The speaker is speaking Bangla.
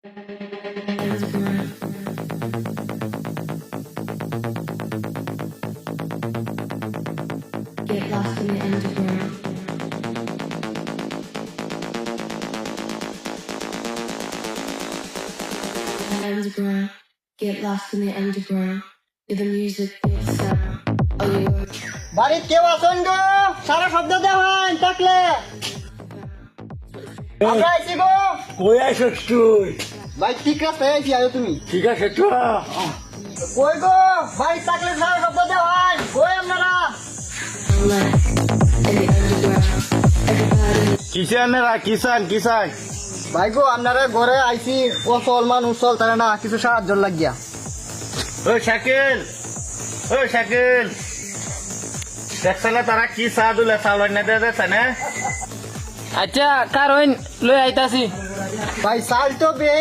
Get lost in the underground. Underground. Get lost in the underground. With the music, with the sound. Oh, you're বাড়ির কেউ আছেন গো? সারা শব্দ দেওয়ান থাকলে আমরা আইছি গো। কই আইসস তুই? ভাই ঠিক রাস্তায় আইছি, আয়ো তুমি। ঠিক আছে তো কই গো? ভাই থাকলে সারা শব্দ দেওয়ান। কই আপনারা? alive in the underground. Everybody. কিসান ভাই গো আপনারা ঘরে আইছি, অচল মানুষ চলতারে না, কিছু সাহায্য লাগিয়া। ওই শাকিল দেখছ না তারা কি চা দিলে চাউল না দিয়েছে না? আচ্ছা কারণ লই আইতাছি। ভাই চাল তো বেই